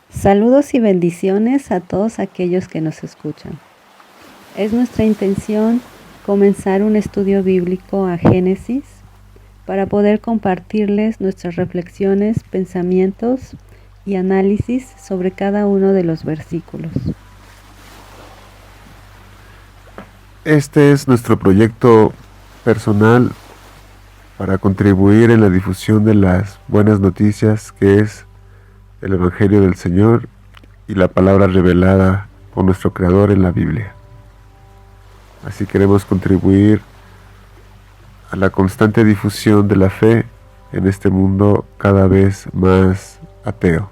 Saludos y bendiciones a todos aquellos que nos escuchan. Es nuestra intención comenzar un estudio bíblico a Génesis para poder compartirles nuestras reflexiones, pensamientos y análisis sobre cada uno de los versículos. Este es nuestro proyecto personal para contribuir en la difusión de las buenas noticias que es el Evangelio del Señor y la palabra revelada por nuestro Creador en la Biblia. Así queremos contribuir a la constante difusión de la fe en este mundo cada vez más ateo.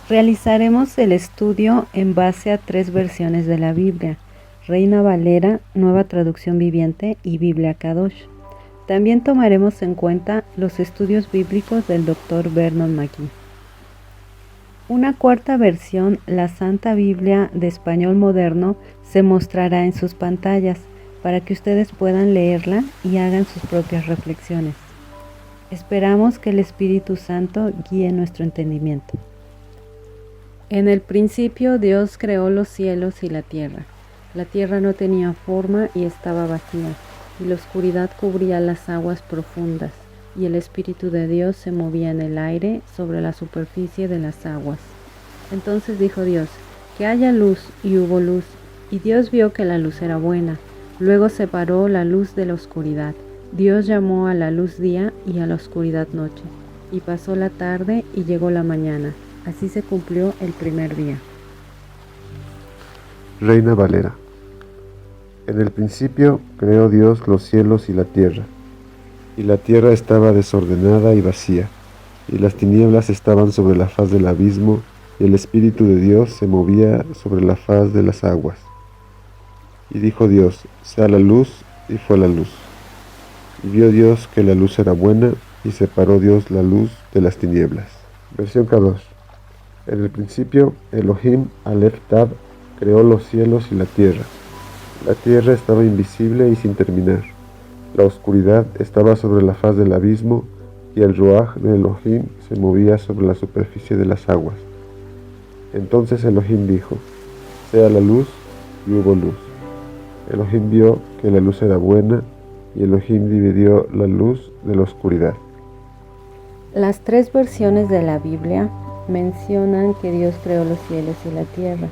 Realizaremos el estudio en base a 3 versiones de la Biblia: Reina Valera, Nueva Traducción Viviente y Biblia Kadosh. También tomaremos en cuenta los estudios bíblicos del Dr. Vernon McGee. Una cuarta versión, la Santa Biblia de Español Moderno, se mostrará en sus pantallas para que ustedes puedan leerla y hagan sus propias reflexiones. Esperamos que el Espíritu Santo guíe nuestro entendimiento. En el principio Dios creó los cielos y la tierra. La tierra no tenía forma y estaba vacía, y la oscuridad cubría las aguas profundas, y el Espíritu de Dios se movía en el aire sobre la superficie de las aguas. Entonces dijo Dios: que haya luz, y hubo luz, y Dios vio que la luz era buena. Luego separó la luz de la oscuridad. Dios llamó a la luz día y a la oscuridad noche. Y pasó la tarde y llegó la mañana. Así se cumplió el primer día. Reina Valera. En el principio creó Dios los cielos y la tierra estaba desordenada y vacía, y las tinieblas estaban sobre la faz del abismo, y el Espíritu de Dios se movía sobre la faz de las aguas. Y dijo Dios: sea la luz, y fue la luz. Y vio Dios que la luz era buena, y separó Dios la luz de las tinieblas. Versión K2. En el principio, Elohim Aleph Tav creó los cielos y la tierra. La tierra estaba invisible y sin terminar. La oscuridad estaba sobre la faz del abismo, y el Ruaj de Elohim se movía sobre la superficie de las aguas. Entonces Elohim dijo: sea la luz, y hubo luz. Elohim vio que la luz era buena, y Elohim dividió la luz de la oscuridad. Las 3 versiones de la Biblia mencionan que Dios creó los cielos y la tierra,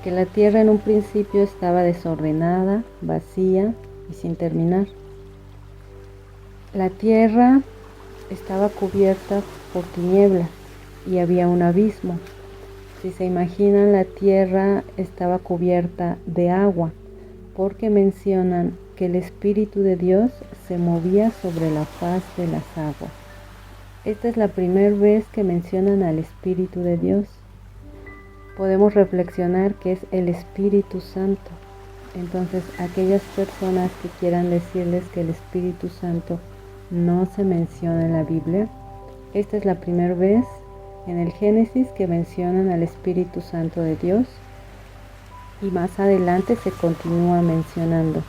que la tierra en un principio estaba desordenada, vacía y sin terminar. La tierra estaba cubierta por tinieblas y había un abismo. Si se imaginan, la tierra estaba cubierta de agua, porque mencionan que el Espíritu de Dios se movía sobre la faz de las aguas. Esta es la primera vez que mencionan al Espíritu de Dios. Podemos reflexionar que es el Espíritu Santo. Entonces, aquellas personas que quieran decirles que el Espíritu Santo no se menciona en la Biblia, esta es la primera vez en el Génesis que mencionan al Espíritu Santo de Dios, y más adelante se continúa mencionando.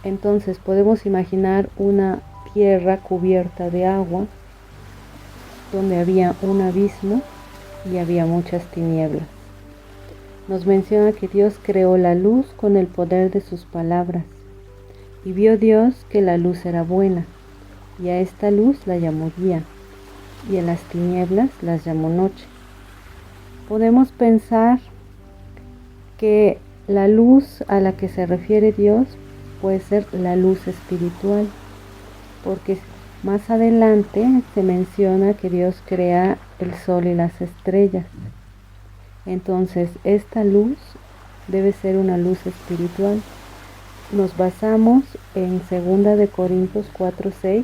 Entonces podemos imaginar una tierra cubierta de agua, donde había un abismo y había muchas tinieblas. Nos menciona que Dios creó la luz con el poder de sus palabras, y vio Dios que la luz era buena, y a esta luz la llamó día, y a las tinieblas las llamó noche. Podemos pensar que la luz a la que se refiere Dios puede ser la luz espiritual, porque más adelante se menciona que Dios crea el sol y las estrellas. Entonces, esta luz debe ser una luz espiritual. Nos basamos en 2 de Corintios 4:6,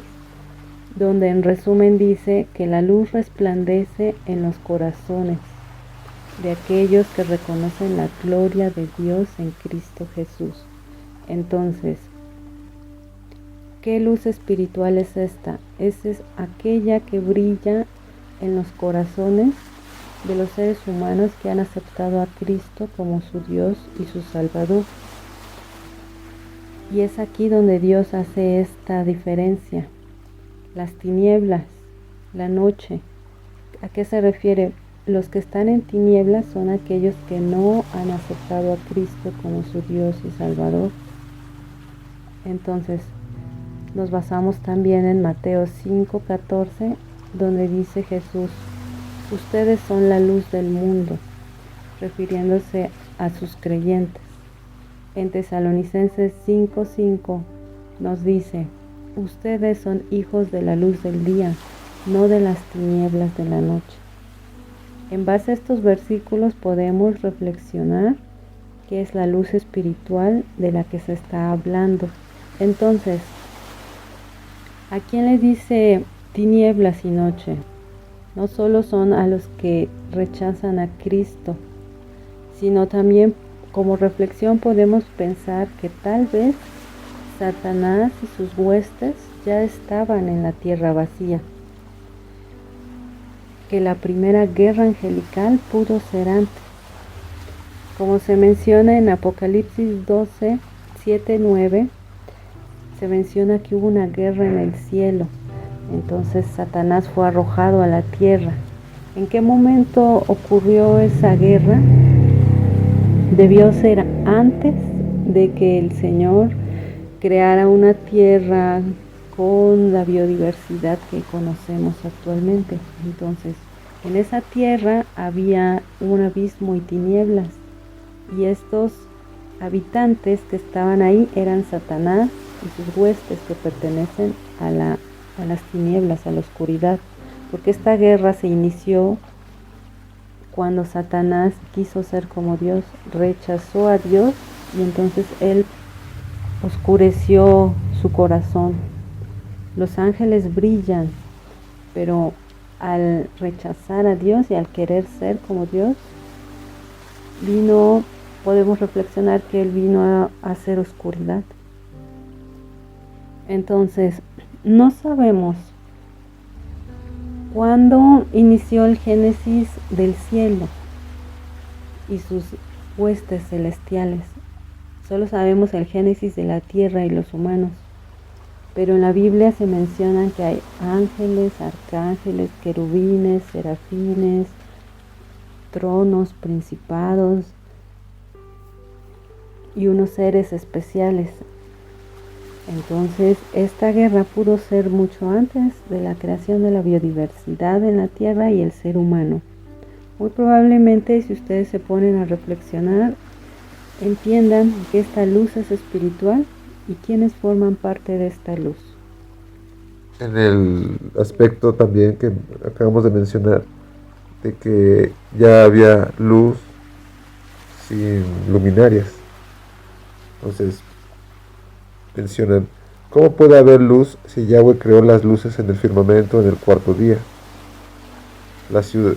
donde en resumen dice que la luz resplandece en los corazones de aquellos que reconocen la gloria de Dios en Cristo Jesús. Entonces, ¿qué luz espiritual es esta? Esa es aquella que brilla en los corazones de los seres humanos que han aceptado a Cristo como su Dios y su Salvador. Y es aquí donde Dios hace esta diferencia. Las tinieblas la noche. ¿A qué se refiere? Los que están en tinieblas son aquellos que no han aceptado a Cristo como su Dios y Salvador. Entonces, nos basamos también en Mateo 5:14, donde dice Jesús: ustedes son la luz del mundo, refiriéndose a sus creyentes. En Tesalonicenses 5:5 nos dice: ustedes son hijos de la luz del día, no de las tinieblas de la noche. En base a estos versículos podemos reflexionar qué es la luz espiritual de la que se está hablando. Entonces, ¿a quién le dice tinieblas y noche? No solo son a los que rechazan a Cristo, sino también como reflexión podemos pensar que tal vez Satanás y sus huestes ya estaban en la tierra vacía, que la primera guerra angelical pudo ser antes. Como se menciona en Apocalipsis 12, 7, 9, se menciona que hubo una guerra en el cielo. Entonces Satanás fue arrojado a la tierra. ¿En qué momento ocurrió esa guerra? Debió ser antes de que el Señor creara una tierra con la biodiversidad que conocemos actualmente. Entonces, en esa tierra había un abismo y tinieblas, y estos habitantes que estaban ahí eran Satanás y sus huestes que pertenecen a las tinieblas, a la oscuridad, porque esta guerra se inició cuando Satanás quiso ser como Dios, rechazó a Dios y entonces él oscureció su corazón. Los ángeles brillan, pero al rechazar a Dios y al querer ser como Dios, podemos reflexionar que él vino a hacer oscuridad. Entonces, no sabemos cuándo inició el génesis del cielo y sus huestes celestiales. Solo sabemos el génesis de la tierra y los humanos. Pero en la Biblia se menciona que hay ángeles, arcángeles, querubines, serafines, tronos, principados y unos seres especiales. Entonces, esta guerra pudo ser mucho antes de la creación de la biodiversidad en la Tierra y el ser humano. Muy probablemente, si ustedes se ponen a reflexionar, entiendan que esta luz es espiritual y quiénes forman parte de esta luz. En el aspecto también que acabamos de mencionar, de que ya había luz sin luminarias. Entonces, mencionan: ¿cómo puede haber luz si Yahweh creó las luces en el firmamento en el cuarto día? La ciudad,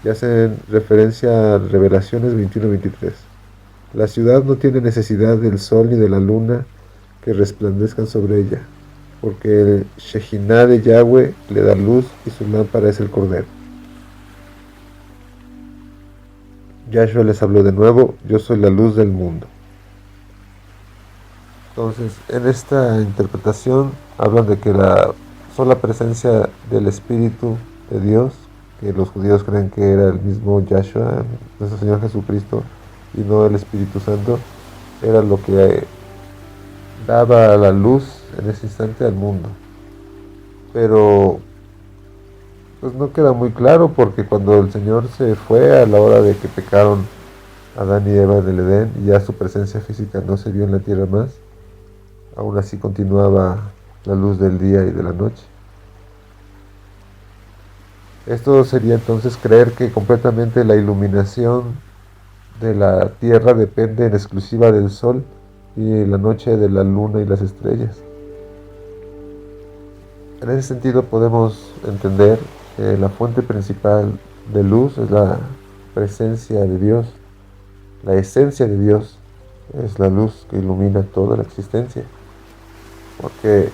y hacen referencia a Revelaciones 21-23. La ciudad no tiene necesidad del sol ni de la luna que resplandezcan sobre ella, porque el Shejiná de Yahweh le da luz y su lámpara es el Cordero. Yahshua les habló de nuevo: yo soy la luz del mundo. Entonces, en esta interpretación hablan de que la sola presencia del Espíritu de Dios, que los judíos creen que era el mismo Yahshua, nuestro Señor Jesucristo, y no el Espíritu Santo, era lo que daba la luz en ese instante al mundo. Pero pues no queda muy claro, porque cuando el Señor se fue a la hora de que pecaron Adán y Eva en el Edén y ya su presencia física no se vio en la tierra más, aún así continuaba la luz del día y de la noche. Esto sería entonces creer que completamente la iluminación de la tierra depende en exclusiva del sol y la noche de la luna y las estrellas. En ese sentido podemos entender que la fuente principal de luz es la presencia de Dios, la esencia de Dios es la luz que ilumina toda la existencia. Porque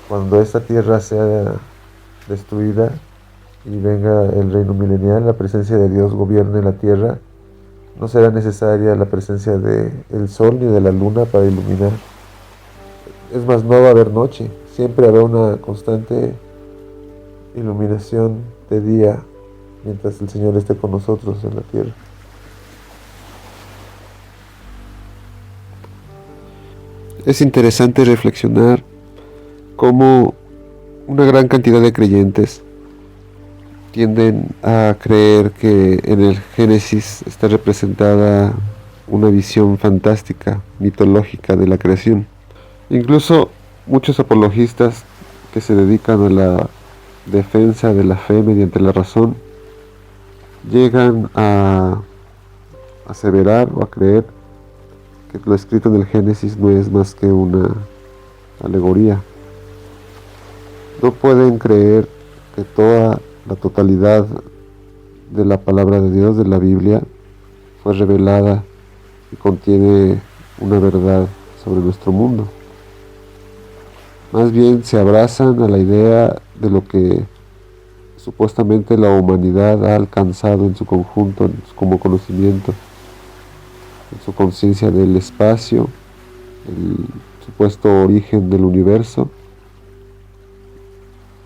cuando esta tierra sea destruida y venga el reino milenial, la presencia de Dios gobierne la tierra, no será necesaria la presencia del sol ni de la luna para iluminar. Es más, no va a haber noche, siempre habrá una constante iluminación de día mientras el Señor esté con nosotros en la tierra. Es interesante reflexionar cómo una gran cantidad de creyentes tienden a creer que en el Génesis está representada una visión fantástica, mitológica de la creación. Incluso muchos apologistas que se dedican a la defensa de la fe mediante la razón llegan a aseverar o a creer que lo escrito en el Génesis no es más que una alegoría. No pueden creer que toda la totalidad de la palabra de Dios, de la Biblia, fue revelada y contiene una verdad sobre nuestro mundo. Más bien se abrazan a la idea de lo que supuestamente la humanidad ha alcanzado en su conjunto como conocimiento, en su conciencia del espacio, el supuesto origen del universo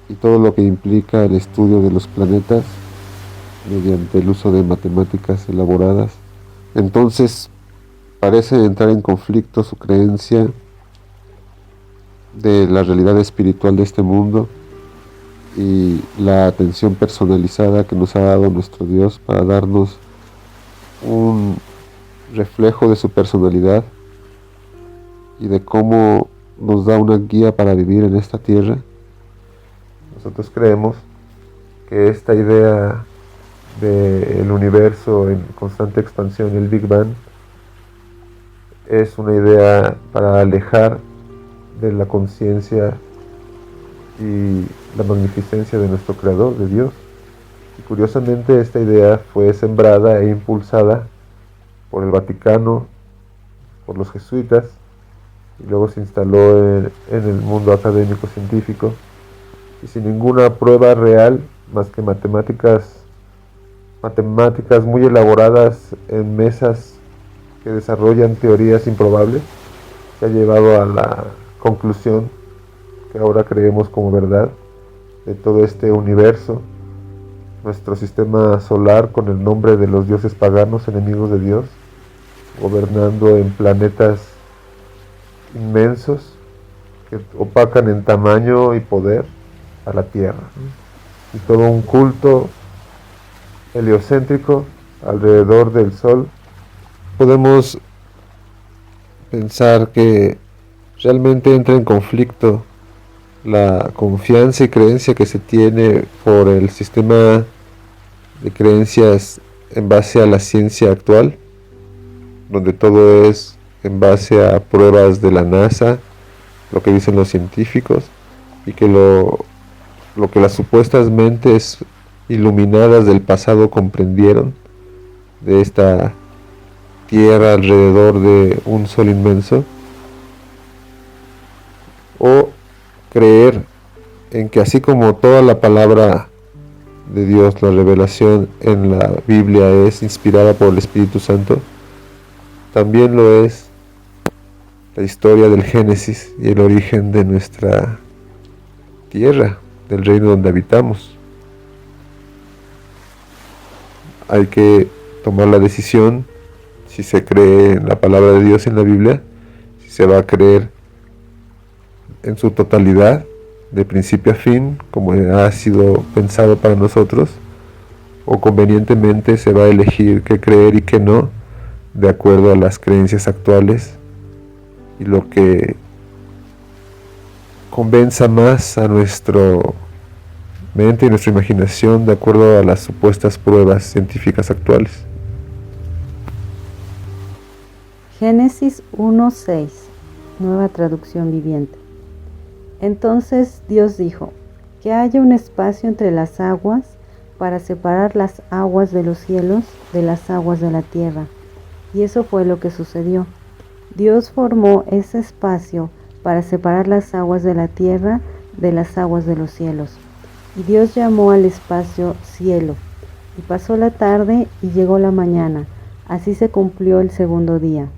y todo lo que implica el estudio de los planetas mediante el uso de matemáticas elaboradas. Entonces parece entrar en conflicto su creencia de la realidad espiritual de este mundo y la atención personalizada que nos ha dado nuestro Dios para darnos un reflejo de su personalidad y de cómo nos da una guía para vivir en esta tierra. Nosotros creemos que esta idea del universo en constante expansión, el Big Bang, es una idea para alejar de la conciencia y la magnificencia de nuestro Creador, de Dios. Y curiosamente esta idea fue sembrada e impulsada por el Vaticano, por los jesuitas, y luego se instaló en el mundo académico científico, y sin ninguna prueba real más que matemáticas muy elaboradas en mesas que desarrollan teorías improbables, se ha llevado a la conclusión que ahora creemos como verdad de todo este universo, nuestro sistema solar con el nombre de los dioses paganos, enemigos de Dios, gobernando en planetas inmensos que opacan en tamaño y poder a la Tierra, y todo un culto heliocéntrico alrededor del Sol. Podemos pensar que realmente entra en conflicto la confianza y creencia que se tiene por el sistema de creencias en base a la ciencia actual, donde todo es en base a pruebas de la NASA, lo que dicen los científicos, y que lo que las supuestas mentes iluminadas del pasado comprendieron de esta Tierra alrededor de un sol inmenso, o creer en que así como toda la palabra de Dios, la revelación en la Biblia es inspirada por el Espíritu Santo, también lo es la historia del Génesis y el origen de nuestra tierra, del reino donde habitamos. Hay que tomar la decisión si se cree en la palabra de Dios en la Biblia, si se va a creer en su totalidad, de principio a fin, como ha sido pensado para nosotros, o convenientemente se va a elegir qué creer y qué no, de acuerdo a las creencias actuales y lo que convenza más a nuestra mente y nuestra imaginación de acuerdo a las supuestas pruebas científicas actuales. Génesis 1:6, nueva traducción viviente. Entonces Dios dijo, que haya un espacio entre las aguas para separar las aguas de los cielos de las aguas de la tierra. Y eso fue lo que sucedió. Dios formó ese espacio para separar las aguas de la tierra de las aguas de los cielos. Y Dios llamó al espacio cielo. Y pasó la tarde y llegó la mañana. Así se cumplió el segundo día.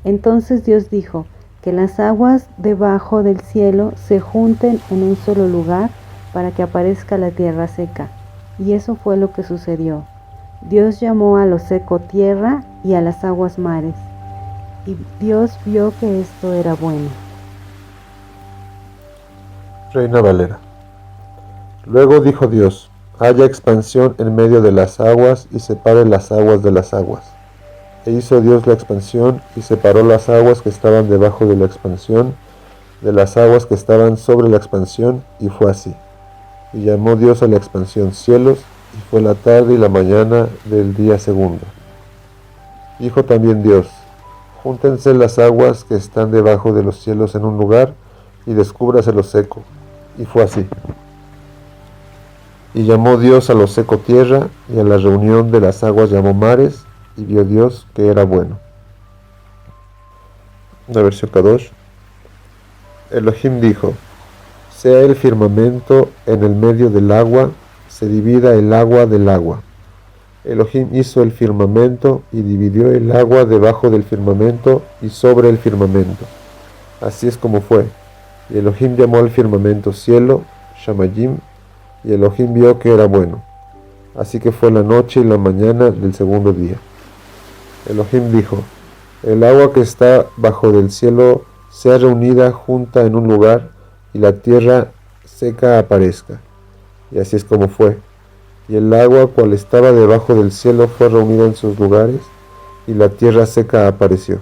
Entonces Dios dijo, que las aguas debajo del cielo se junten en un solo lugar para que aparezca la tierra seca. Y eso fue lo que sucedió. Dios llamó a lo seco tierra y a las aguas mares. Y Dios vio que esto era bueno. Reina Valera. Luego dijo Dios: haya expansión en medio de las aguas y separe las aguas de las aguas. E hizo Dios la expansión y separó las aguas que estaban debajo de la expansión de las aguas que estaban sobre la expansión, y fue así. Y llamó Dios a la expansión cielos, y fue la tarde y la mañana del día segundo. Dijo también Dios: júntense las aguas que están debajo de los cielos en un lugar, y descúbrase lo seco. Y fue así. Y llamó Dios a lo seco tierra, y a la reunión de las aguas llamó mares, y vio Dios que era bueno. La versión Kadosh. Elohim dijo: sea el firmamento en el medio del agua, se divida el agua del agua. Elohim hizo el firmamento y dividió el agua debajo del firmamento y sobre el firmamento. Así es como fue. Y Elohim llamó al firmamento cielo, Shamayim, y Elohim vio que era bueno. Así que fue la noche y la mañana del segundo día. Elohim dijo: el agua que está bajo del cielo sea reunida junta en un lugar, y la tierra seca aparezca. Y así es como fue. Y el agua cual estaba debajo del cielo fue reunida en sus lugares, y la tierra seca apareció.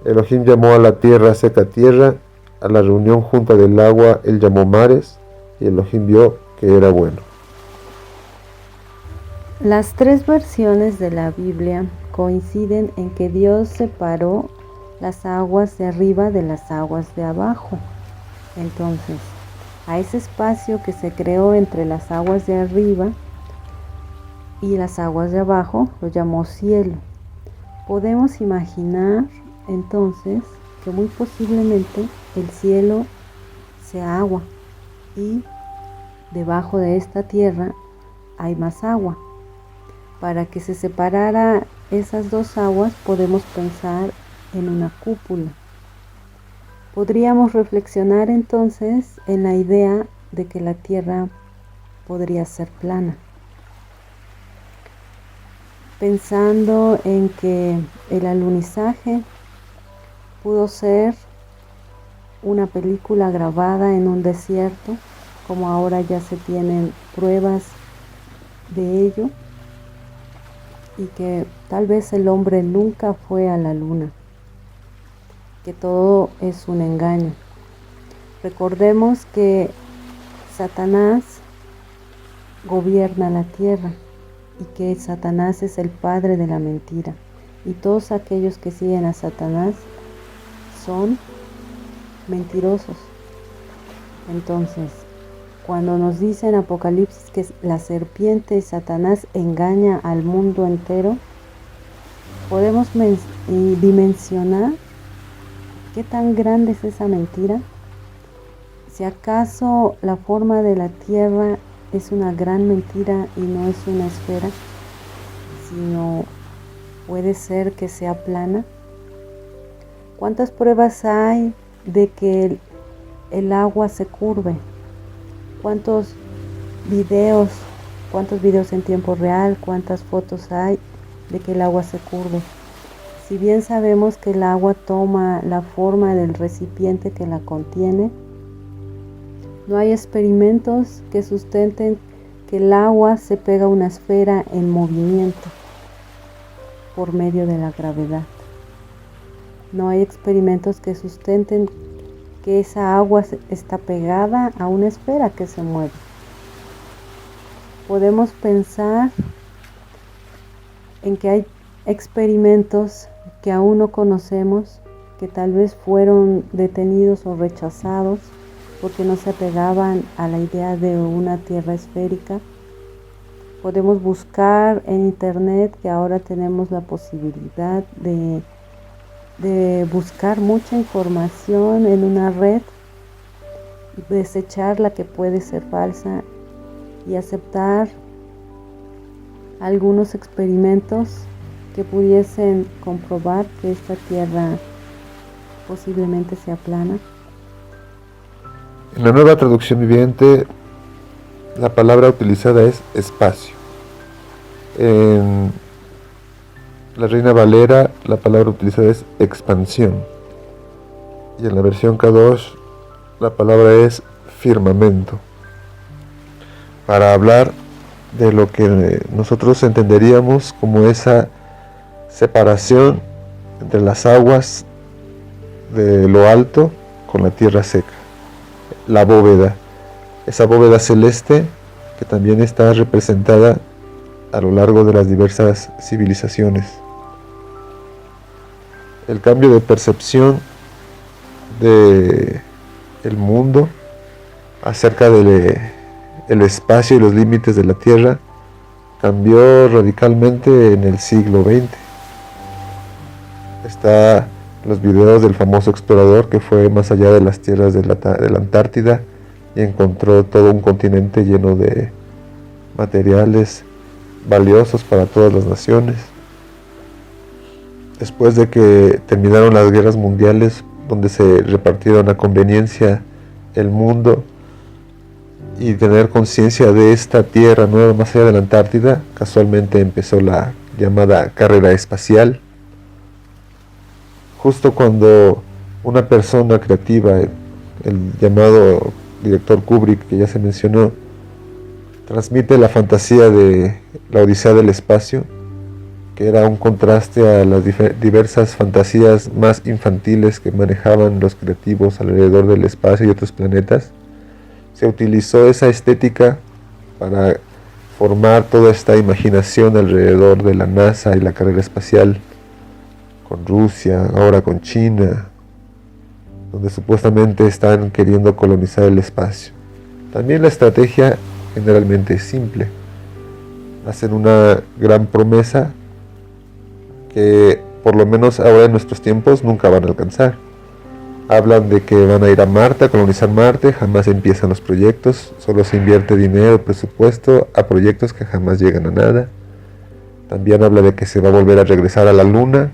Elohim llamó a la tierra seca tierra, a la reunión junta del agua él llamó mares, y Elohim vio que era bueno. Las tres versiones de la Biblia coinciden en que Dios separó las aguas de arriba de las aguas de abajo. Entonces, a ese espacio que se creó entre las aguas de arriba y las aguas de abajo lo llamó cielo. Podemos imaginar entonces que muy posiblemente el cielo sea agua y debajo de esta tierra hay más agua. Para que se separara esas dos aguas podemos pensar en una cúpula. Podríamos reflexionar entonces en la idea de que la tierra podría ser plana. Pensando en que el alunizaje pudo ser una película grabada en un desierto, como ahora ya se tienen pruebas de ello, y que tal vez el hombre nunca fue a la luna, que todo es un engaño. Recordemos que Satanás gobierna la tierra y que Satanás es el padre de la mentira, y todos aquellos que siguen a Satanás son mentirosos. Entonces, cuando nos dice en Apocalipsis que la serpiente Satanás engaña al mundo entero, podemos dimensionar qué tan grande es esa mentira. Si acaso la forma de la tierra es una gran mentira y no es una esfera, sino puede ser que sea plana. ¿Cuántas pruebas hay de que el agua se curve? ¿Cuántos videos en tiempo real, cuántas fotos hay de que el agua se curve? Si bien sabemos que el agua toma la forma del recipiente que la contiene, no hay experimentos que sustenten que el agua se pega a una esfera en movimiento por medio de la gravedad. No hay experimentos que sustenten que esa agua está pegada a una esfera que se mueve. Podemos pensar en que hay experimentos que aún no conocemos, que tal vez fueron detenidos o rechazados porque no se apegaban a la idea de una tierra esférica. Podemos buscar en internet, que ahora tenemos la posibilidad de buscar mucha información en una red, desechar la que puede ser falsa y aceptar algunos experimentos que pudiesen comprobar que esta tierra posiblemente sea plana. En la Nueva Traducción Viviente, la palabra utilizada es espacio. En la Reina Valera, la palabra utilizada es expansión. Y en la versión Kadosh, la palabra es firmamento. Para hablar de lo que nosotros entenderíamos como esa separación entre las aguas de lo alto con la tierra seca, la bóveda, esa bóveda celeste que también está representada a lo largo de las diversas civilizaciones. El cambio de percepción de el mundo acerca del espacio y los límites de la tierra cambió radicalmente en el siglo XX. Está los videos del famoso explorador que fue más allá de las tierras de la Antártida y encontró todo un continente lleno de materiales valiosos para todas las naciones. Después de que terminaron las guerras mundiales, donde se repartieron a conveniencia el mundo, y tener conciencia de esta tierra nueva más allá de la Antártida, casualmente empezó la llamada carrera espacial. Justo cuando una persona creativa, el llamado director Kubrick, que ya se mencionó, transmite la fantasía de la Odisea del espacio, que era un contraste a las diversas fantasías más infantiles que manejaban los creativos alrededor del espacio y otros planetas. Se utilizó esa estética para formar toda esta imaginación alrededor de la NASA y la carrera espacial, con Rusia, ahora con China, donde supuestamente están queriendo colonizar el espacio. También la estrategia generalmente es simple. Hacen una gran promesa que por lo menos ahora en nuestros tiempos nunca van a alcanzar. Hablan de que van a ir a Marte, a colonizar Marte, jamás empiezan los proyectos, solo se invierte dinero, presupuesto a proyectos que jamás llegan a nada. También habla de que se va a volver a regresar a la Luna,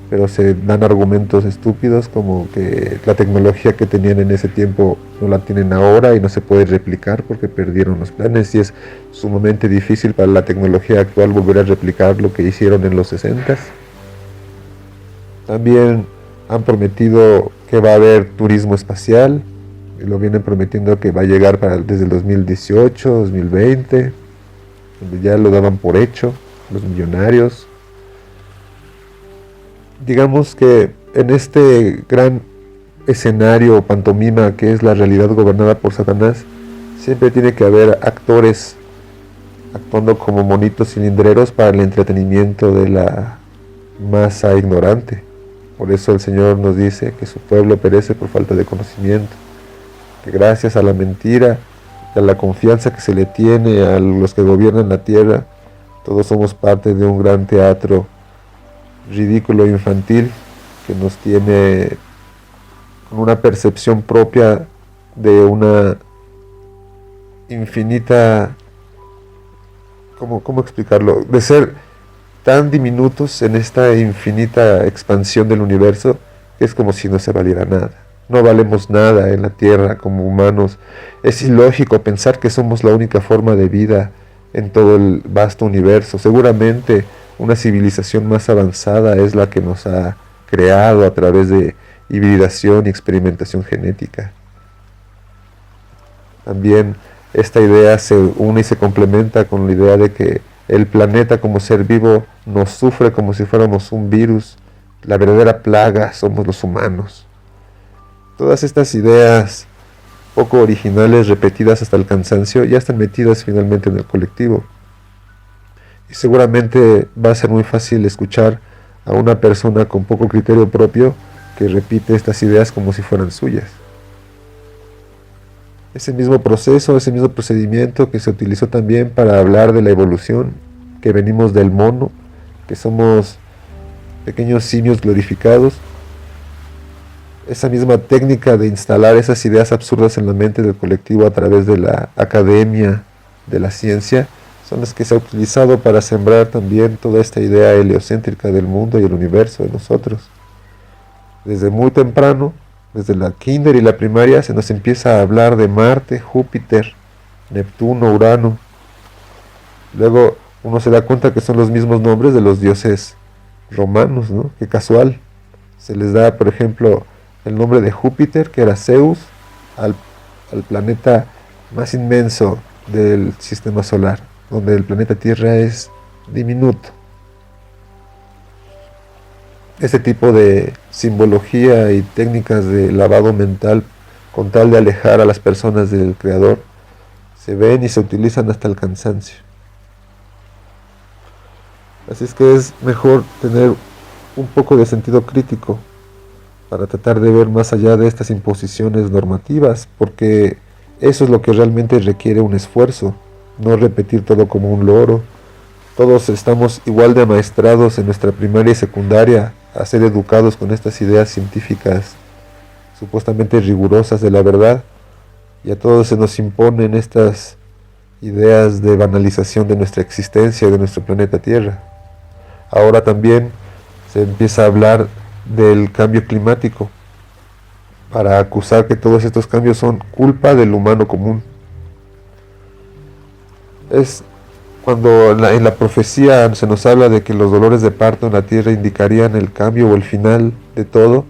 pero se dan argumentos estúpidos como que la tecnología que tenían en ese tiempo no la tienen ahora y no se puede replicar porque perdieron los planes, y es sumamente difícil para la tecnología actual volver a replicar lo que hicieron en los 60s. También han prometido que va a haber turismo espacial, y lo vienen prometiendo que va a llegar desde el 2018, 2020, donde ya lo daban por hecho los millonarios. Digamos que en este gran escenario o pantomima que es la realidad gobernada por Satanás, siempre tiene que haber actores actuando como monitos cilindreros para el entretenimiento de la masa ignorante. Por eso el Señor nos dice que su pueblo perece por falta de conocimiento, que gracias a la mentira y a la confianza que se le tiene a los que gobiernan la tierra, todos somos parte de un gran teatro ridículo e infantil que nos tiene con una percepción propia de una infinita, ¿cómo explicarlo? De ser tan diminutos en esta infinita expansión del universo, que es como si no se valiera nada. No valemos nada en la Tierra como humanos. Es ilógico pensar que somos la única forma de vida en todo el vasto universo. Seguramente una civilización más avanzada es la que nos ha creado a través de hibridación y experimentación genética. También esta idea se une y se complementa con la idea de que el planeta como ser vivo nos sufre como si fuéramos un virus. La verdadera plaga somos los humanos. Todas estas ideas poco originales, repetidas hasta el cansancio, ya están metidas finalmente en el colectivo. Y seguramente va a ser muy fácil escuchar a una persona con poco criterio propio que repite estas ideas como si fueran suyas. Ese mismo proceso, ese mismo procedimiento que se utilizó también para hablar de la evolución, que venimos del mono, que somos pequeños simios glorificados, esa misma técnica de instalar esas ideas absurdas en la mente del colectivo a través de la academia, de la ciencia, son las que se ha utilizado para sembrar también toda esta idea heliocéntrica del mundo y el universo de nosotros. Desde muy temprano desde la kinder y la primaria se nos empieza a hablar de Marte, Júpiter, Neptuno, Urano. Luego uno se da cuenta que son los mismos nombres de los dioses romanos, ¿no? Qué casual. Se les da, por ejemplo, el nombre de Júpiter, que era Zeus, al, al planeta más inmenso del sistema solar, donde el planeta Tierra es diminuto. Este tipo de simbología y técnicas de lavado mental con tal de alejar a las personas del Creador se ven y se utilizan hasta el cansancio. Así es que es mejor tener un poco de sentido crítico para tratar de ver más allá de estas imposiciones normativas, porque eso es lo que realmente requiere un esfuerzo, no repetir todo como un loro. Todos estamos igual de amaestrados en nuestra primaria y secundaria a ser educados con estas ideas científicas supuestamente rigurosas de la verdad, y a todos se nos imponen estas ideas de banalización de nuestra existencia y de nuestro planeta Tierra. Ahora también se empieza a hablar del cambio climático para acusar que todos estos cambios son culpa del humano común. Es cuando en la profecía se nos habla de que los dolores de parto en la tierra indicarían el cambio o el final de todo.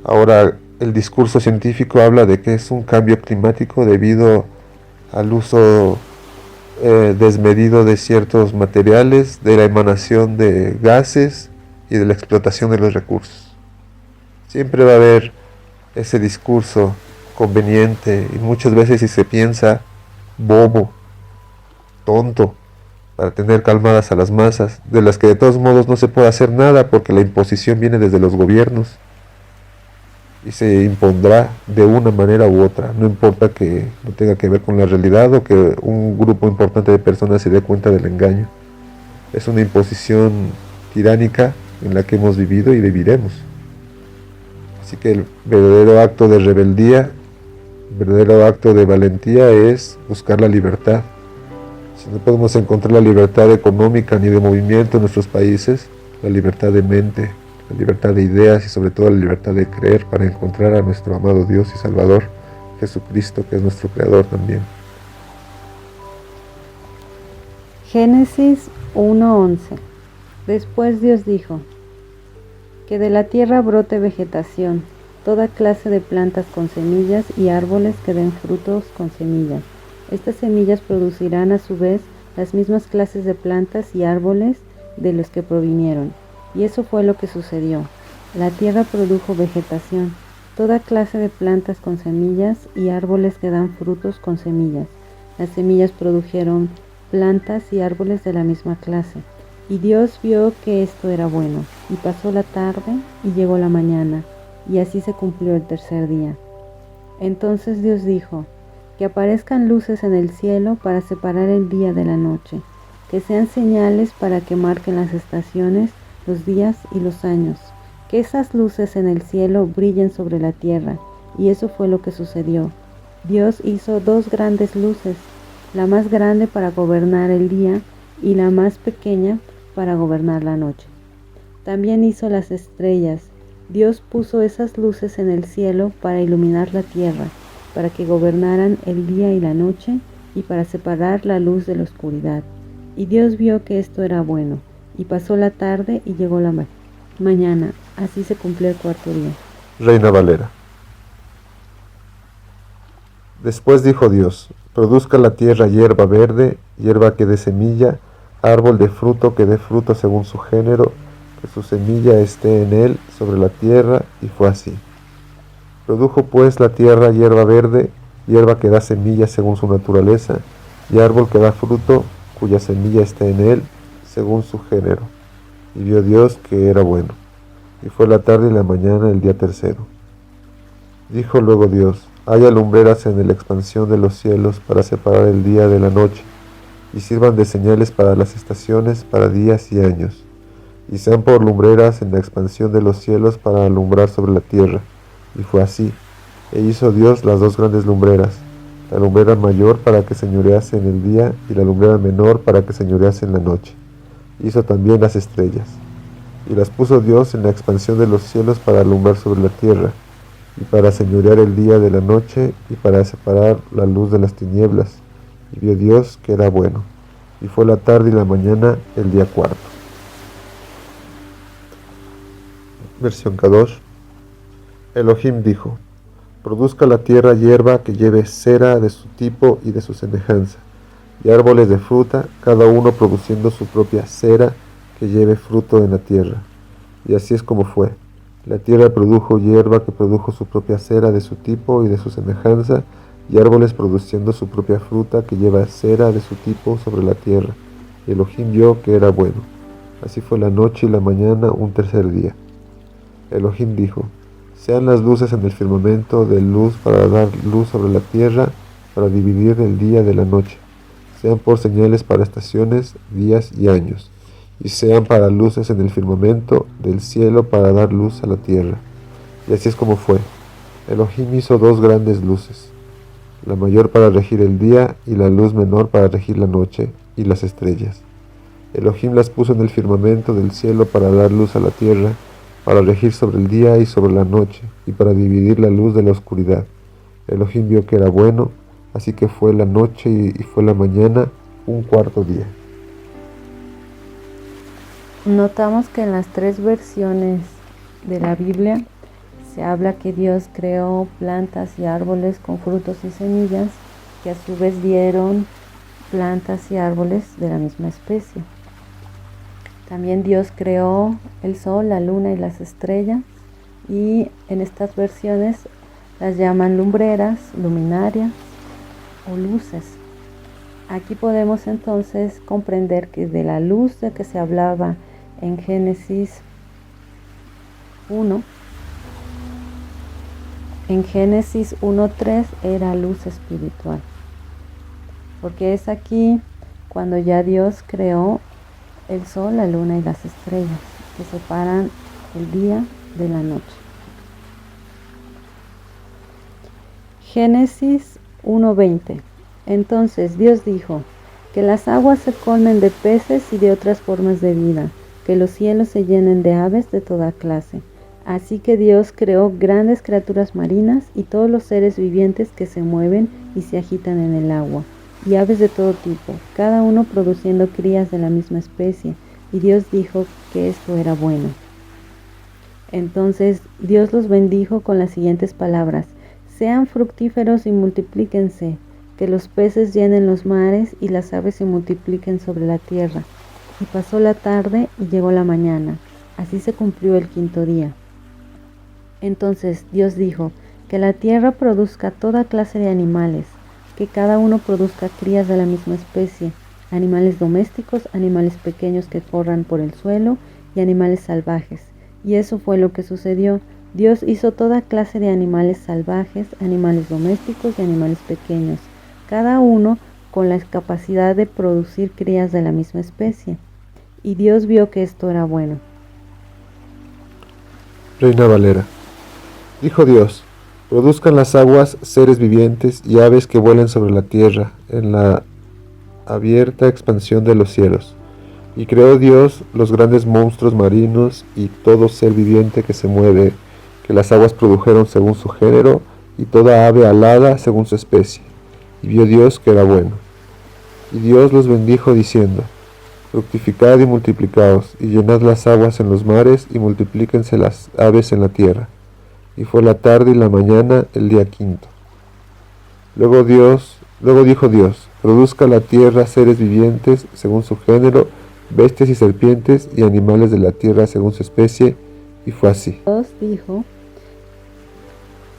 Ahora el discurso científico habla de que es un cambio climático debido al uso desmedido de ciertos materiales, de la emanación de gases y de la explotación de los recursos. Siempre va a haber ese discurso conveniente y muchas veces, si se piensa, bobo, tonto, para tener calmadas a las masas, de las que de todos modos no se puede hacer nada porque la imposición viene desde los gobiernos y se impondrá de una manera u otra, no importa que no tenga que ver con la realidad o que un grupo importante de personas se dé cuenta del engaño. Es una imposición tiránica en la que hemos vivido y viviremos. Así que el verdadero acto de rebeldía, el verdadero acto de valentía es buscar la libertad. Si no podemos encontrar la libertad económica ni de movimiento en nuestros países, la libertad de mente, la libertad de ideas y sobre todo la libertad de creer para encontrar a nuestro amado Dios y Salvador, Jesucristo, que es nuestro Creador también. Génesis 1:11. Después Dios dijo: que de la tierra brote vegetación, toda clase de plantas con semillas y árboles que den frutos con semillas. Estas semillas producirán a su vez las mismas clases de plantas y árboles de los que provinieron. Y eso fue lo que sucedió. La tierra produjo vegetación, toda clase de plantas con semillas y árboles que dan frutos con semillas. Las semillas produjeron plantas y árboles de la misma clase. Y Dios vio que esto era bueno, y pasó la tarde y llegó la mañana, y así se cumplió el tercer día. Entonces Dios dijo: que aparezcan luces en el cielo para separar el día de la noche, que sean señales para que marquen las estaciones, los días y los años, que esas luces en el cielo brillen sobre la tierra. Y eso fue lo que sucedió. Dios hizo dos grandes luces, la más grande para gobernar el día y la más pequeña para gobernar la noche. También hizo las estrellas. Dios puso esas luces en el cielo para iluminar la tierra, para que gobernaran el día y la noche, y para separar la luz de la oscuridad. Y Dios vio que esto era bueno, y pasó la tarde y llegó la mañana. Así se cumplió el cuarto día. Reina Valera. Después dijo Dios: produzca la tierra hierba verde, hierba que dé semilla, árbol de fruto que dé fruto según su género, que su semilla esté en él sobre la tierra. Y fue así. Produjo pues la tierra hierba verde, hierba que da semilla según su naturaleza, y árbol que da fruto, cuya semilla esté en él, según su género. Y vio Dios que era bueno. Y fue la tarde y la mañana el día tercero. Dijo luego Dios: haya lumbreras en la expansión de los cielos para separar el día de la noche, y sirvan de señales para las estaciones, para días y años, y sean por lumbreras en la expansión de los cielos para alumbrar sobre la tierra. Y fue así. E hizo Dios las dos grandes lumbreras, la lumbrera mayor para que señorease en el día, y la lumbrera menor para que señorease en la noche. Hizo también las estrellas, y las puso Dios en la expansión de los cielos para alumbrar sobre la tierra, y para señorear el día de la noche, y para separar la luz de las tinieblas. Y vio Dios que era bueno. Y fue la tarde y la mañana el día cuarto. Versión Kadosh. Elohim dijo: produzca la tierra hierba que lleve cera de su tipo y de su semejanza, y árboles de fruta, cada uno produciendo su propia cera que lleve fruto en la tierra. Y así es como fue. La tierra produjo hierba que produjo su propia cera de su tipo y de su semejanza, y árboles produciendo su propia fruta que lleva cera de su tipo sobre la tierra. Y Elohim vio que era bueno. Así fue la noche y la mañana un tercer día. Elohim dijo: sean las luces en el firmamento de luz para dar luz sobre la tierra, para dividir el día de la noche. Sean por señales para estaciones, días y años. Y sean para luces en el firmamento del cielo para dar luz a la tierra. Y así es como fue. Elohim hizo dos grandes luces, la mayor para regir el día y la luz menor para regir la noche y las estrellas. Elohim las puso en el firmamento del cielo para dar luz a la tierra, para regir sobre el día y sobre la noche, y para dividir la luz de la oscuridad. Elohim vio que era bueno, así que fue la noche y fue la mañana un cuarto día. Notamos que en las tres versiones de la Biblia se habla que Dios creó plantas y árboles con frutos y semillas que a su vez dieron plantas y árboles de la misma especie. También Dios creó el sol, la luna y las estrellas, y en estas versiones las llaman lumbreras, luminarias o luces. Aquí podemos entonces comprender que de la luz de que se hablaba en Génesis 1, en Génesis 1:3 era luz espiritual, porque es aquí cuando ya Dios creó el sol, la luna y las estrellas, que separan el día de la noche. Génesis 1:20. Entonces Dios dijo: que las aguas se colmen de peces y de otras formas de vida, que los cielos se llenen de aves de toda clase. Así que Dios creó grandes criaturas marinas y todos los seres vivientes que se mueven y se agitan en el agua, y aves de todo tipo, cada uno produciendo crías de la misma especie, y Dios dijo que esto era bueno. Entonces Dios los bendijo con las siguientes palabras: sean fructíferos y multiplíquense, que los peces llenen los mares y las aves se multipliquen sobre la tierra. Y pasó la tarde y llegó la mañana, así se cumplió el quinto día. Entonces Dios dijo: que la tierra produzca toda clase de animales, que cada uno produzca crías de la misma especie, animales domésticos, animales pequeños que corran por el suelo y animales salvajes. Y eso fue lo que sucedió. Dios hizo toda clase de animales salvajes, animales domésticos y animales pequeños, cada uno con la capacidad de producir crías de la misma especie. Y Dios vio que esto era bueno. Reina Valera. Dijo Dios: produzcan las aguas seres vivientes y aves que vuelen sobre la tierra en la abierta expansión de los cielos. Y creó Dios los grandes monstruos marinos y todo ser viviente que se mueve, que las aguas produjeron según su género, y toda ave alada según su especie. Y vio Dios que era bueno. Y Dios los bendijo diciendo: fructificad y multiplicaos, y llenad las aguas en los mares, y multiplíquense las aves en la tierra. Y fue la tarde y la mañana el día quinto. Luego dijo Dios: produzca la tierra seres vivientes según su género, bestias y serpientes, y animales de la tierra según su especie. Y fue así. Dios dijo: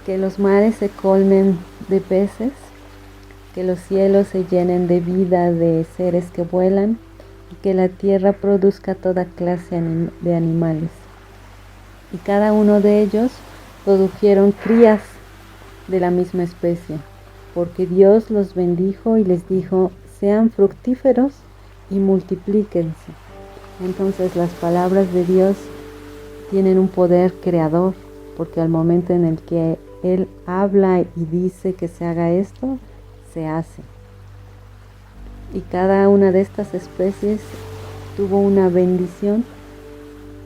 que los mares se colmen de peces, que los cielos se llenen de vida de seres que vuelan, y que la tierra produzca toda clase de animales. Y cada uno de ellos produjeron crías de la misma especie, porque Dios los bendijo y les dijo: sean fructíferos y multiplíquense. Entonces las palabras de Dios tienen un poder creador, porque al momento en el que Él habla y dice que se haga esto, se hace. Y cada una de estas especies tuvo una bendición,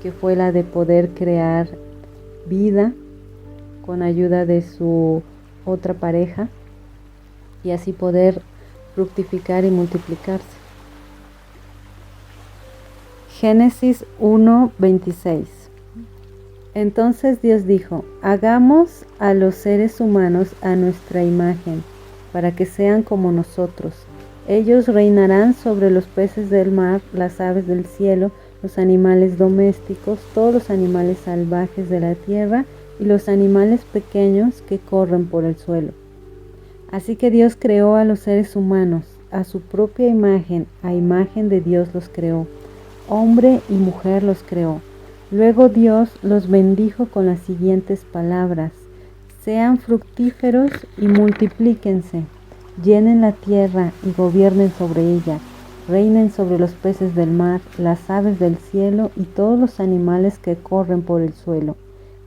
que fue la de poder crear vida con ayuda de su otra pareja y así poder fructificar y multiplicarse. Génesis 1:26. Entonces Dios dijo: hagamos a los seres humanos a nuestra imagen, para que sean como nosotros. Ellos reinarán sobre los peces del mar, las aves del cielo, los animales domésticos, todos los animales salvajes de la tierra y los animales pequeños que corren por el suelo. Así que Dios creó a los seres humanos, a su propia imagen, a imagen de Dios los creó. Hombre y mujer los creó. Luego Dios los bendijo con las siguientes palabras: sean fructíferos y multiplíquense, llenen la tierra y gobiernen sobre ella, reinen sobre los peces del mar, las aves del cielo y todos los animales que corren por el suelo.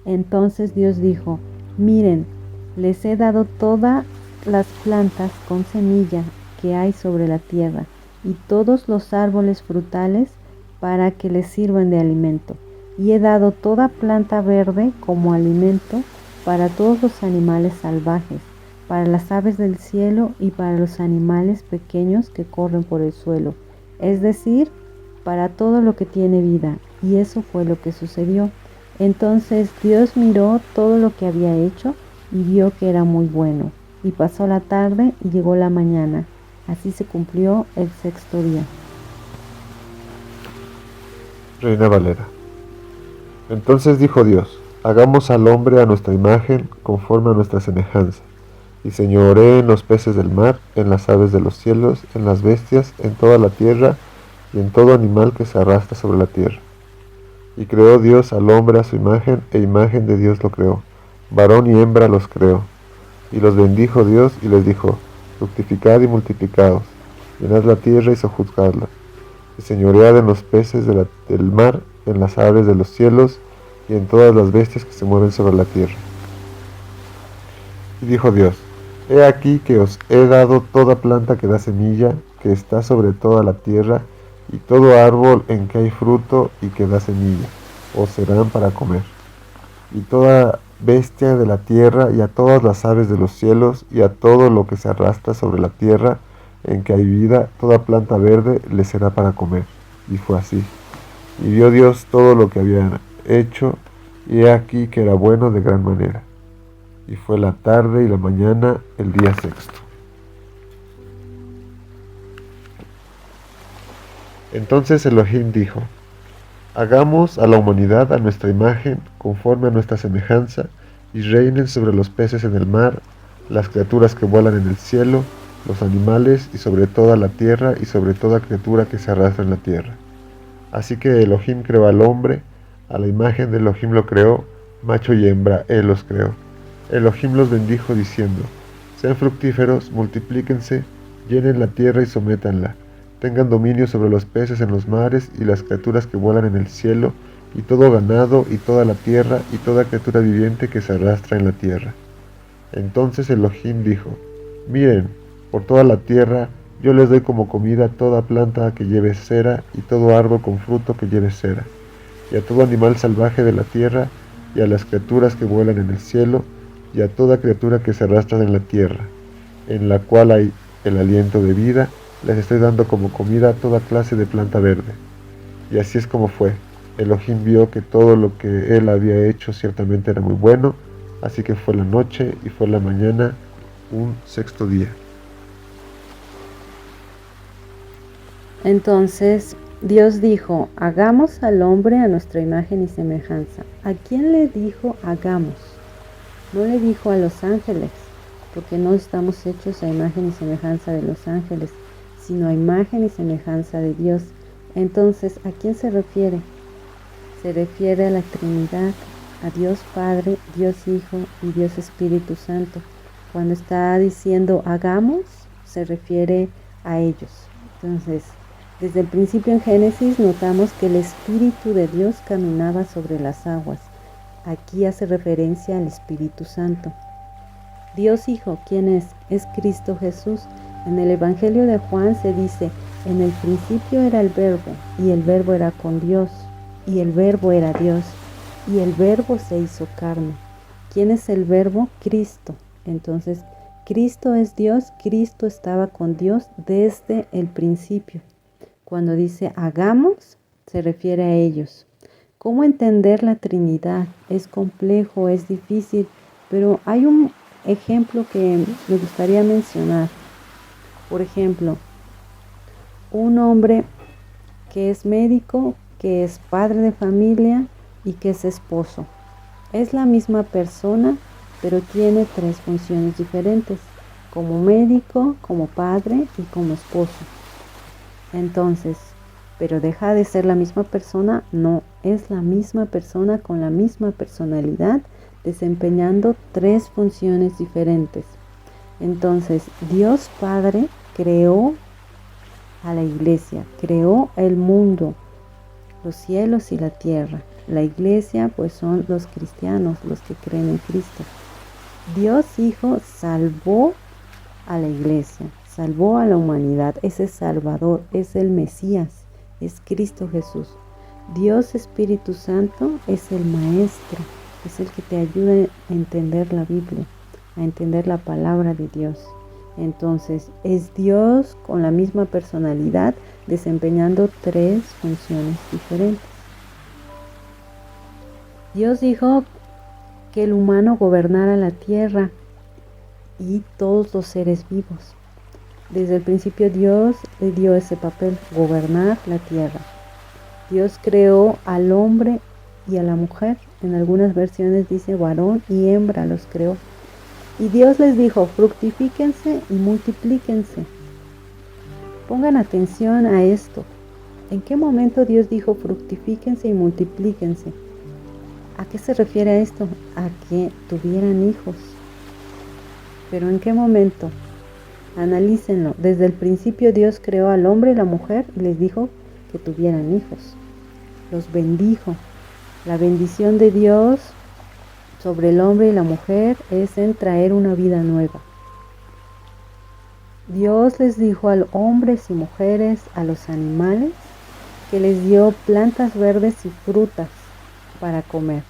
Entonces Dios dijo: miren, les he dado todas las plantas con semilla que hay sobre la tierra y todos los árboles frutales para que les sirvan de alimento. Y he dado toda planta verde como alimento para todos los animales salvajes, para las aves del cielo y para los animales pequeños que corren por el suelo, es decir, para todo lo que tiene vida. Y eso fue lo que sucedió. Entonces Dios miró todo lo que había hecho y vio que era muy bueno. Y pasó la tarde y llegó la mañana. Así se cumplió el sexto día. Reina Valera. Entonces dijo Dios: hagamos al hombre a nuestra imagen, conforme a nuestra semejanza, y señoree en los peces del mar, en las aves de los cielos, en las bestias, en toda la tierra, y en todo animal que se arrastra sobre la tierra. Y creó Dios al hombre a su imagen, e imagen de Dios lo creó, varón y hembra los creó. Y los bendijo Dios, y les dijo: fructificad y multiplicaos, llenad la tierra y sojuzgadla, y señoread en los peces del mar, en las aves de los cielos, y en todas las bestias que se mueven sobre la tierra. Y dijo Dios: he aquí que os he dado toda planta que da semilla, que está sobre toda la tierra, y todo árbol en que hay fruto y que da semilla, os serán para comer. Y toda bestia de la tierra, y a todas las aves de los cielos, y a todo lo que se arrastra sobre la tierra, en que hay vida, toda planta verde les será para comer. Y fue así. Y vio Dios todo lo que había hecho, y he aquí que era bueno de gran manera. Y fue la tarde y la mañana el día sexto. Entonces Elohim dijo: hagamos a la humanidad a nuestra imagen, conforme a nuestra semejanza, y reinen sobre los peces en el mar, las criaturas que vuelan en el cielo, los animales, y sobre toda la tierra, y sobre toda criatura que se arrastra en la tierra. Así que Elohim creó al hombre, a la imagen de Elohim lo creó, macho y hembra, él los creó. Elohim los bendijo diciendo: sean fructíferos, multiplíquense, llenen la tierra y sométanla, tengan dominio sobre los peces en los mares y las criaturas que vuelan en el cielo, y todo ganado y toda la tierra y toda criatura viviente que se arrastra en la tierra. Entonces Elohim dijo: miren, por toda la tierra yo les doy como comida toda planta que lleve cera y todo árbol con fruto que lleve cera, y a todo animal salvaje de la tierra, y a las criaturas que vuelan en el cielo, y a toda criatura que se arrastra en la tierra, en la cual hay el aliento de vida, les estoy dando como comida toda clase de planta verde. Y así es como fue. Elohim vio que todo lo que él había hecho ciertamente era muy bueno, así que fue la noche y fue la mañana, un sexto día. Entonces Dios dijo: hagamos al hombre a nuestra imagen y semejanza. ¿A quién le dijo hagamos? No le dijo a los ángeles, porque no estamos hechos a imagen y semejanza de los ángeles, sino a imagen y semejanza de Dios. Entonces, ¿a quién se refiere? Se refiere a la Trinidad, a Dios Padre, Dios Hijo y Dios Espíritu Santo. Cuando está diciendo hagamos, se refiere a ellos. Entonces, desde el principio en Génesis notamos que el Espíritu de Dios caminaba sobre las aguas. Aquí hace referencia al Espíritu Santo. Dios Hijo, ¿quién es? Es Cristo Jesús. En el Evangelio de Juan se dice: en el principio era el Verbo, y el Verbo era con Dios, y el Verbo era Dios, y el Verbo se hizo carne. ¿quién es el verbo? Cristo. Entonces, Cristo es Dios, Cristo estaba con Dios desde el principio. Cuando dice hagamos, se refiere a ellos. ¿Cómo entender la Trinidad? Es complejo, es difícil, pero hay un ejemplo que me gustaría mencionar. Por ejemplo, un hombre que es médico, que es padre de familia y que es esposo. Es la misma persona, pero tiene 3 funciones diferentes, como médico, como padre y como esposo. Entonces, ¿pero deja de ser la misma persona? No, es la misma persona con la misma personalidad, desempeñando 3 funciones diferentes. Entonces, Dios Padre creó a la iglesia, creó el mundo, los cielos y la tierra. La iglesia pues son los cristianos, los que creen en Cristo. Dios Hijo salvó a la iglesia, salvó a la humanidad, es el Salvador, es el Mesías, es Cristo Jesús. Dios Espíritu Santo es el Maestro, es el que te ayuda a entender la Biblia, a entender la palabra de Dios. Entonces es Dios con la misma personalidad desempeñando 3 funciones diferentes. Dios dijo que el humano gobernara la tierra y todos los seres vivos. Desde el principio Dios le dio ese papel, gobernar la tierra. Dios creó al hombre y a la mujer. En algunas versiones dice varón y hembra los creó. Y Dios les dijo, fructifíquense y multiplíquense. Pongan atención a esto. ¿En qué momento Dios dijo fructifíquense y multiplíquense? ¿A qué se refiere a esto? A que tuvieran hijos. ¿Pero en qué momento? Analícenlo. Desde el principio Dios creó al hombre y la mujer y les dijo que tuvieran hijos. Los bendijo. La bendición de Dios sobre el hombre y la mujer es en traer una vida nueva. Dios les dijo a los hombres y mujeres, a los animales, que les dio plantas verdes y frutas para comer.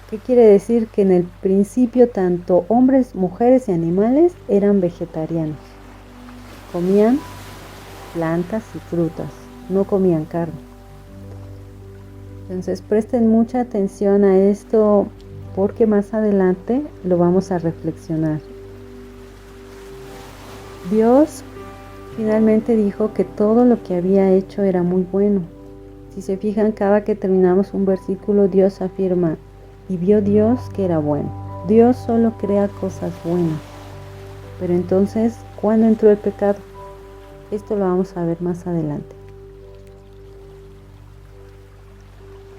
¿Qué quiere decir? Que en el principio tanto hombres, mujeres y animales eran vegetarianos. Comían plantas y frutas, no comían carne. Entonces presten mucha atención a esto porque más adelante lo vamos a reflexionar. Dios finalmente dijo que todo lo que había hecho era muy bueno. Si se fijan, cada que terminamos un versículo, Dios afirma, y vio Dios que era bueno. Dios solo crea cosas buenas. Pero entonces, ¿cuándo entró el pecado? Esto lo vamos a ver más adelante.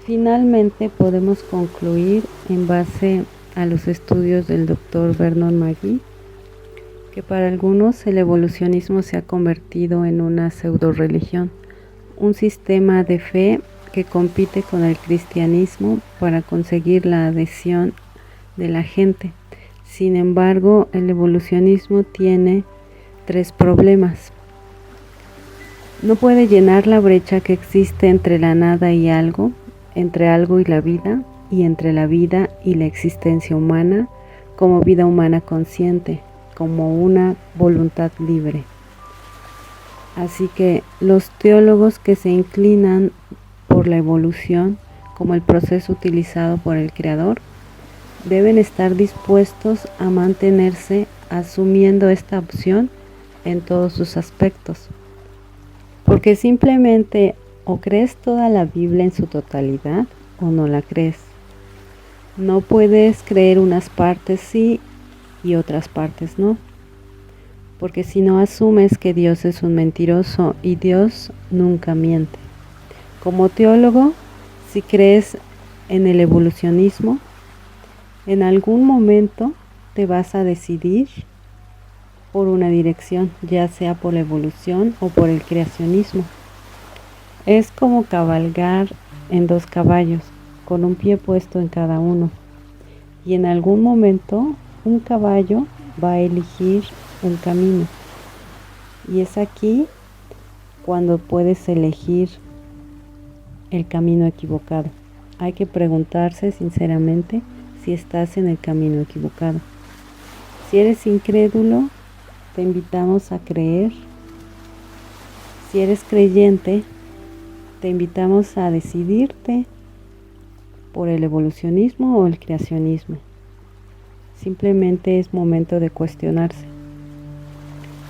Finalmente podemos concluir en base a los estudios del Dr. Vernon McGee que para algunos el evolucionismo se ha convertido en una pseudo-religión, un sistema de fe que compite con el cristianismo para conseguir la adhesión de la gente. Sin embargo, el evolucionismo tiene 3 problemas. No puede llenar la brecha que existe entre la nada y algo, entre algo y la vida, y entre la vida y la existencia humana como vida humana consciente, como una voluntad libre. Así que los teólogos que se inclinan por la evolución como el proceso utilizado por el Creador deben estar dispuestos a mantenerse asumiendo esta opción en todos sus aspectos, porque simplemente o crees toda la Biblia en su totalidad o no la crees. No puedes creer unas partes sí y otras partes no, porque si no asumes que Dios es un mentiroso y Dios nunca miente. Como teólogo, si crees en el evolucionismo, en algún momento te vas a decidir por una dirección, ya sea por la evolución o por el creacionismo. Es como cabalgar en 2 caballos, con un pie puesto en cada uno. Y en algún momento un caballo va a elegir el camino. Y es aquí cuando puedes elegir el camino equivocado. Hay que preguntarse sinceramente si estás en el camino equivocado. Si eres incrédulo, te invitamos a creer. Si eres creyente, te invitamos a decidirte por el evolucionismo o el creacionismo. Simplemente es momento de cuestionarse,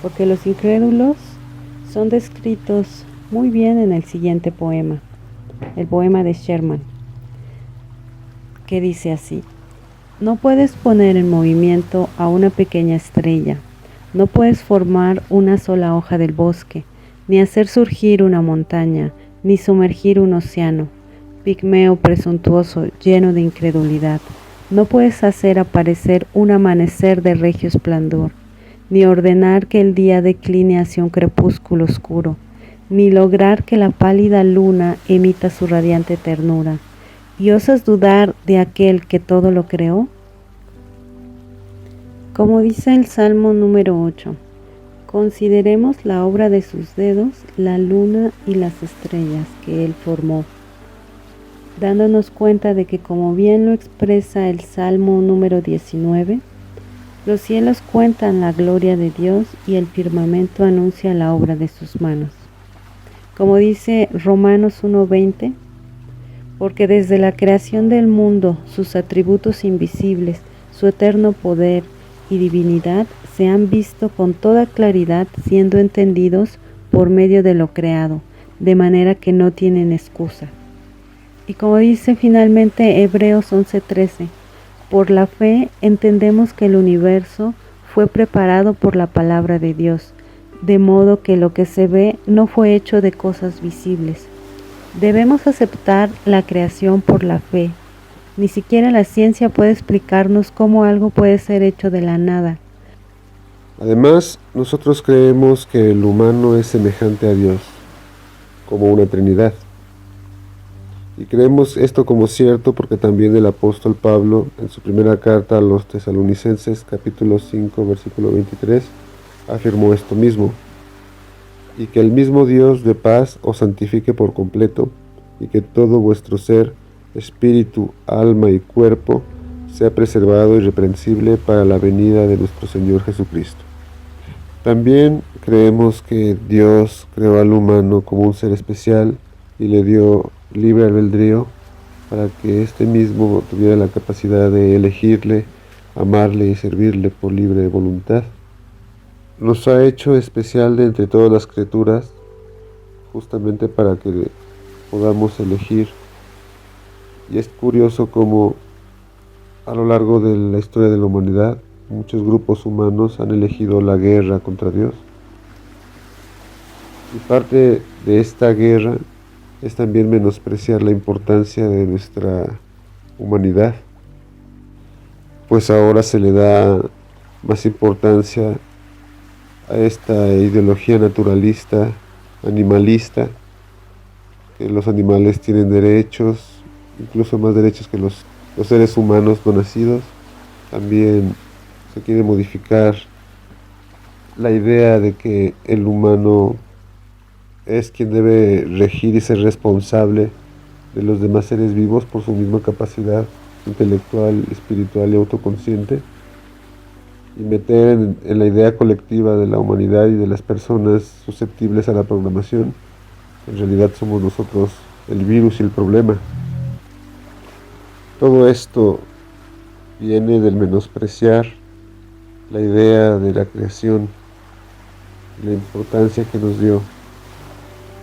porque los incrédulos son descritos muy bien en el siguiente poema, el poema de Sherman, que dice así: no puedes poner en movimiento a una pequeña estrella, no puedes formar una sola hoja del bosque, ni hacer surgir una montaña, ni sumergir un océano. Pigmeo presuntuoso, lleno de incredulidad, no puedes hacer aparecer un amanecer de regio esplendor, ni ordenar que el día decline hacia un crepúsculo oscuro, ni lograr que la pálida luna emita su radiante ternura. ¿Y osas dudar de aquel que todo lo creó? Como dice el Salmo número 8, consideremos la obra de sus dedos, la luna y las estrellas que él formó, dándonos cuenta de que, como bien lo expresa el Salmo número 19, los cielos cuentan la gloria de Dios y el firmamento anuncia la obra de sus manos. Como dice Romanos 1:20, porque desde la creación del mundo sus atributos invisibles, su eterno poder y divinidad se han visto con toda claridad, siendo entendidos por medio de lo creado, de manera que no tienen excusa. Y como dice finalmente Hebreos 11:13, por la fe entendemos que el universo fue preparado por la palabra de Dios, de modo que lo que se ve no fue hecho de cosas visibles. Debemos aceptar la creación por la fe. Ni siquiera la ciencia puede explicarnos cómo algo puede ser hecho de la nada. Además, nosotros creemos que el humano es semejante a Dios, como una Trinidad. Y creemos esto como cierto porque también el apóstol Pablo, en su primera carta a los Tesalonicenses, capítulo 5, versículo 23, afirmó esto mismo: y que el mismo Dios de paz os santifique por completo, y que todo vuestro ser, espíritu, alma y cuerpo, sea preservado irreprensible para la venida de nuestro Señor Jesucristo. También creemos que Dios creó al humano como un ser especial y le dio libre albedrío para que éste mismo tuviera la capacidad de elegirle, amarle y servirle por libre voluntad. Nos ha hecho especial de entre todas las criaturas, justamente para que podamos elegir. Y es curioso cómo a lo largo de la historia de la humanidad muchos grupos humanos han elegido la guerra contra Dios. Y parte de esta guerra es también menospreciar la importancia de nuestra humanidad, pues ahora se le da más importancia a esta ideología naturalista, animalista, que los animales tienen derechos, incluso más derechos que los seres humanos no nacidos. También se quiere modificar la idea de que el humano es quien debe regir y ser responsable de los demás seres vivos por su misma capacidad intelectual, espiritual y autoconsciente, y meter en la idea colectiva de la humanidad y de las personas susceptibles a la programación. En realidad somos nosotros el virus y el problema. Todo esto viene del menospreciar la idea de la creación y la importancia que nos dio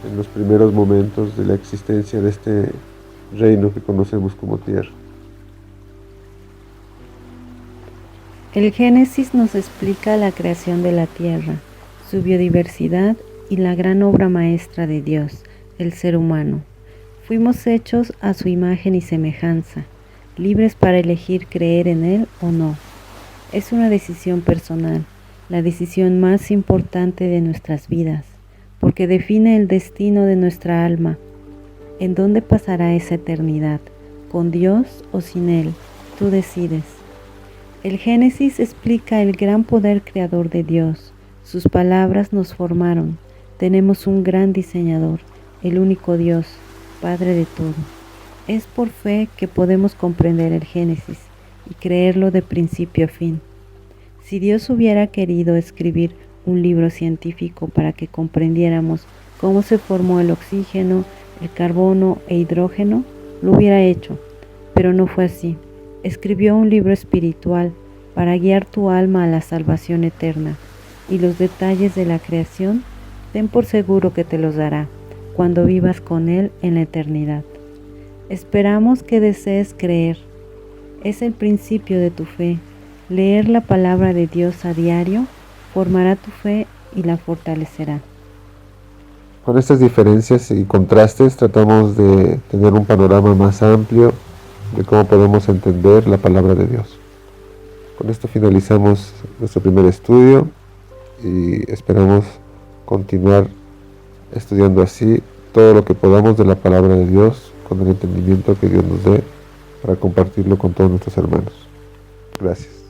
en los primeros momentos de la existencia de este reino que conocemos como Tierra. El Génesis nos explica la creación de la Tierra, su biodiversidad y la gran obra maestra de Dios, el ser humano. Fuimos hechos a su imagen y semejanza, libres para elegir creer en Él o no. Es una decisión personal, la decisión más importante de nuestras vidas, porque define el destino de nuestra alma. ¿En dónde pasará esa eternidad? ¿Con Dios o sin Él? Tú decides. El Génesis explica el gran poder creador de Dios. Sus palabras nos formaron. Tenemos un gran diseñador, el único Dios, Padre de todo. Es por fe que podemos comprender el Génesis y creerlo de principio a fin. Si Dios hubiera querido escribir un libro científico para que comprendiéramos cómo se formó el oxígeno, el carbono e hidrógeno, lo hubiera hecho, pero no fue así. Escribió un libro espiritual para guiar tu alma a la salvación eterna, y los detalles de la creación, ten por seguro que te los dará cuando vivas con Él en la eternidad. Esperamos que desees creer. Es el principio de tu fe. Leer la palabra de Dios a diario formará tu fe y la fortalecerá. Con estas diferencias y contrastes tratamos de tener un panorama más amplio de cómo podemos entender la palabra de Dios. Con esto finalizamos nuestro primer estudio y esperamos continuar estudiando así todo lo que podamos de la palabra de Dios con el entendimiento que Dios nos dé para compartirlo con todos nuestros hermanos. Gracias.